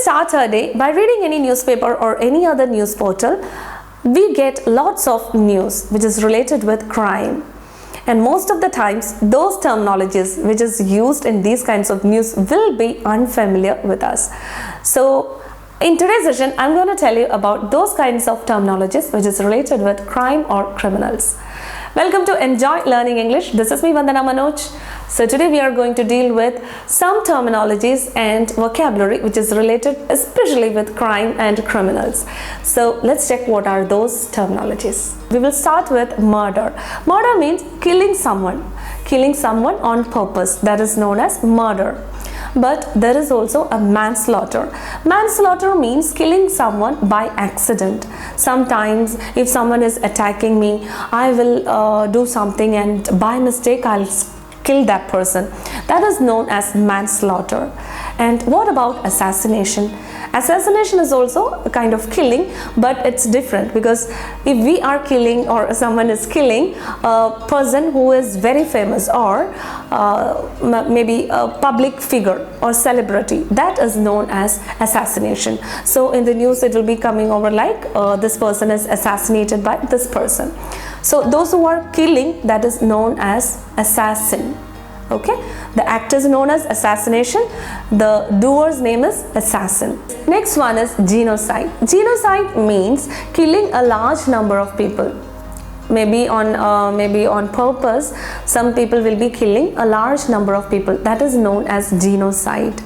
start our day by reading any newspaper or any other news portal, we get lots of news which is related with crime. And most of the times, those terminologies which is used in these kinds of news will be unfamiliar with us. So, in today's session, I'm going to tell you about those kinds of terminologies which is related with crime or criminals. Welcome to Enjoy Learning English. This is me, Vandana Manoj. So today we are going to deal with some terminologies and vocabulary which is related especially with crime and criminals. So let's check what are those terminologies. We will start with murder. Murder means killing someone on purpose. That is known as murder. But there is also a manslaughter. Manslaughter means killing someone by accident. Sometimes if someone is attacking me, I will do something and by mistake I'll kill that person. That is known as manslaughter. And what about assassination? Assassination is also a kind of killing, but it's different because if we are killing or someone is killing a person who is very famous or maybe a public figure or celebrity, that is known as assassination. So in the news it will be coming over like this person is assassinated by this person. So those who are killing, that is known as assassin. Okay, the act is known as assassination, the doer's name is assassin. Next one is genocide. Genocide means killing a large number of people. Maybe on purpose, some people will be killing a large number of people. That is known as genocide.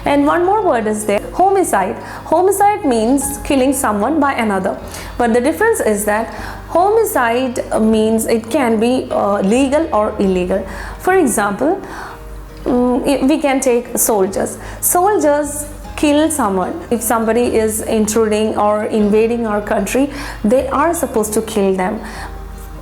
And one more word is there, homicide. Homicide means killing someone by another. But the difference is that homicide means it can be legal or illegal. For example, we can take soldiers. Soldiers kill someone. If somebody is intruding or invading our country, they are supposed to kill them.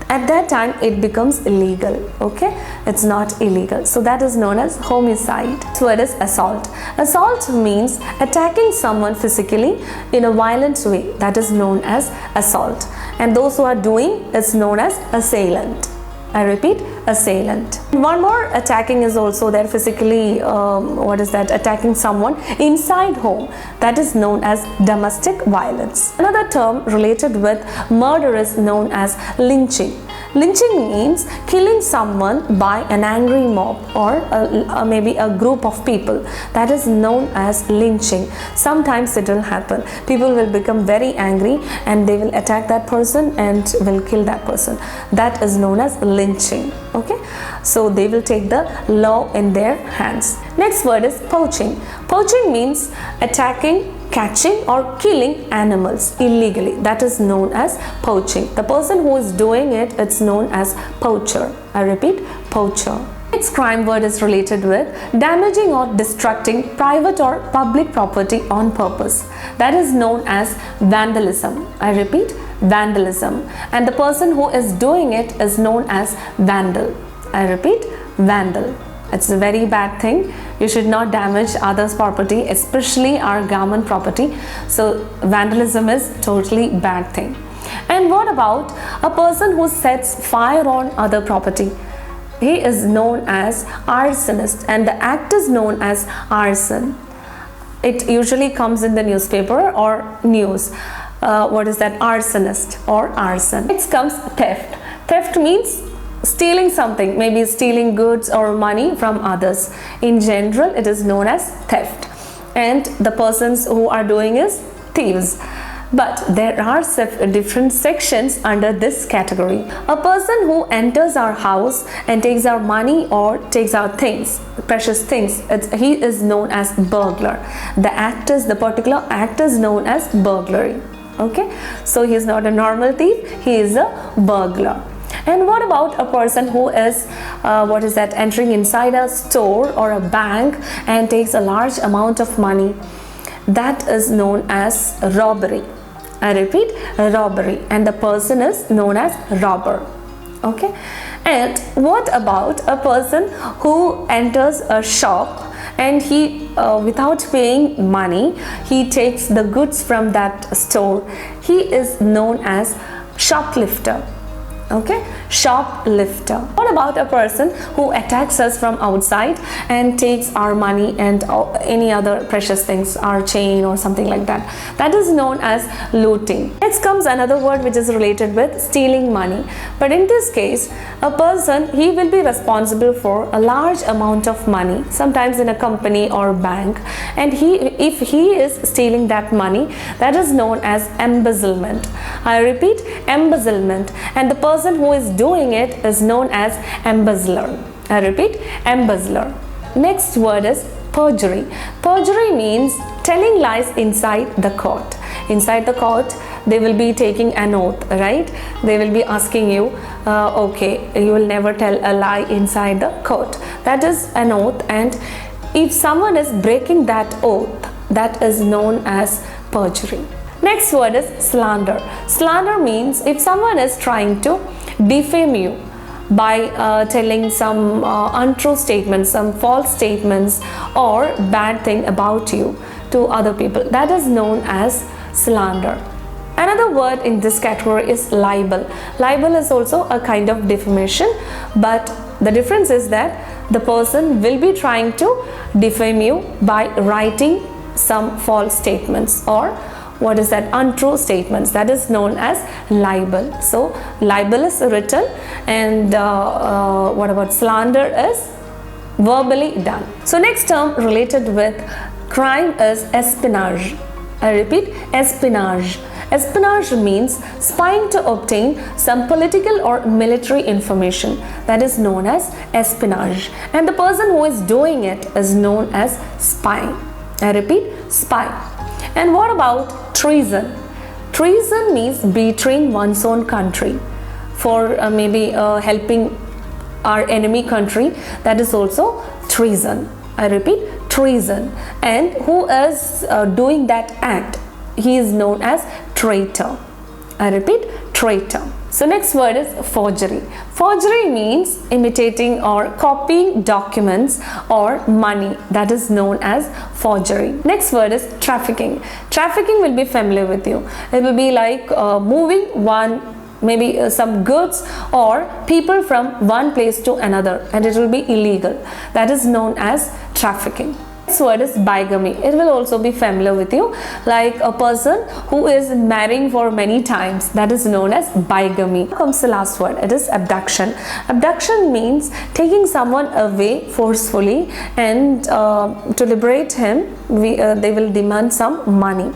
At that time it becomes illegal. Okay, it's not illegal. So that is known as homicide. So it is assault. Assault means attacking someone physically in a violent way. That is known as assault. And those who are doing is known as assailant. I repeat, assailant. One more, attacking is also there physically. Attacking someone inside home. That is known as domestic violence. Another term related with murder is known as lynching. Lynching means killing someone by an angry mob or maybe a group of people. That is known as lynching. Sometimes it will happen. People will become very angry and they will attack that person and will kill that person. That is known as lynching. Okay, so they will take the law in their hands. Next word is poaching. Poaching means attacking, catching or killing animals illegally. That is known as poaching. The person who is doing it, it's known as poacher. I repeat, poacher. Next crime word is related with damaging or destructing private or public property on purpose. That is known as vandalism. I repeat, vandalism. And the person who is doing it is known as vandal. I repeat, vandal. It's a very bad thing. You should not damage others' property, especially our government property. So vandalism is totally bad thing. And what about a person who sets fire on other property? He is known as arsonist and the act is known as arson. It usually comes in the newspaper or news. Arsonist or arson. Next comes theft. Theft means stealing something, maybe stealing goods or money from others. In general, it is known as theft. And the persons who are doing is thieves. But there are different sections under this category. A person who enters our house and takes our money or takes our things, precious things, he is known as burglar. The particular act is known as burglary. Okay, so he is not a normal thief, he is a burglar. And what about a person who is entering inside a store or a bank and takes a large amount of money? That is known as robbery. I repeat, robbery, and the person is known as robber. Okay, and what about a person who enters a shop and he without paying money, he takes the goods from that store? He is known as shoplifter. Okay, shoplifter. What about a person who attacks us from outside and takes our money and any other precious things, our chain or something like that? That is known as looting. Next comes another word which is related with stealing money. But in this case, a person, he will be responsible for a large amount of money, sometimes in a company or bank, and if he is stealing that money, that is known as embezzlement. I repeat, embezzlement. And the person who is doing it is known as embezzler. I repeat, embezzler. Next word is perjury. Perjury means telling lies inside the court. Inside the court, they will be taking an oath, right? They will be asking you, okay, you will never tell a lie inside the court. That is an oath, and if someone is breaking that oath, that is known as perjury. Next word is slander. Slander means if someone is trying to defame you by telling some untrue statements, some false statements or bad thing about you to other people, that is known as slander. Another word in this category is libel. Libel is also a kind of defamation, but the difference is that the person will be trying to defame you by writing some false statements or what is that, untrue statements. That is known as libel. So libel is written, and what about slander is verbally done. So next term related with crime is espionage. I repeat, espionage. Espionage means spying to obtain some political or military information. That is known as espionage, and the person who is doing it is known as spy. I repeat, spy. And what about treason? Treason means betraying one's own country for maybe helping our enemy country. That is also treason. I repeat, treason. And who is doing that act, he is known as traitor. I repeat, traitor. So next word is forgery. Forgery means imitating or copying documents or money. That is known as forgery. Next word is trafficking. Trafficking will be familiar with you. It will be like moving maybe some goods or people from one place to another, and it will be illegal. That is known as trafficking. Next word is bigamy. It will also be familiar with you, like a person who is marrying for many times. That is known as bigamy. Here comes the last word. It is abduction. Abduction means taking someone away forcefully, and to liberate him, they will demand some money.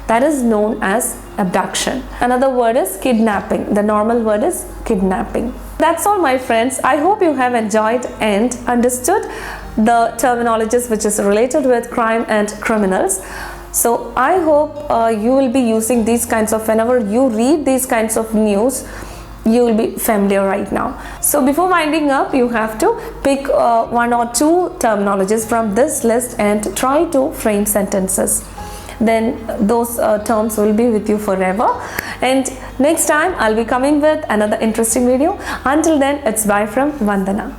That is known as abduction. Another word is kidnapping. The normal word is kidnapping. That's all, my friends. I hope you have enjoyed and understood the terminologies which is related with crime and criminals. So I hope you will be using these kinds of, whenever you read these kinds of news, you will be familiar right now. So before winding up, you have to pick one or two terminologies from this list and try to frame sentences. Then those terms will be with you forever. And next time I'll be coming with another interesting video. Until then, it's bye from Vandana.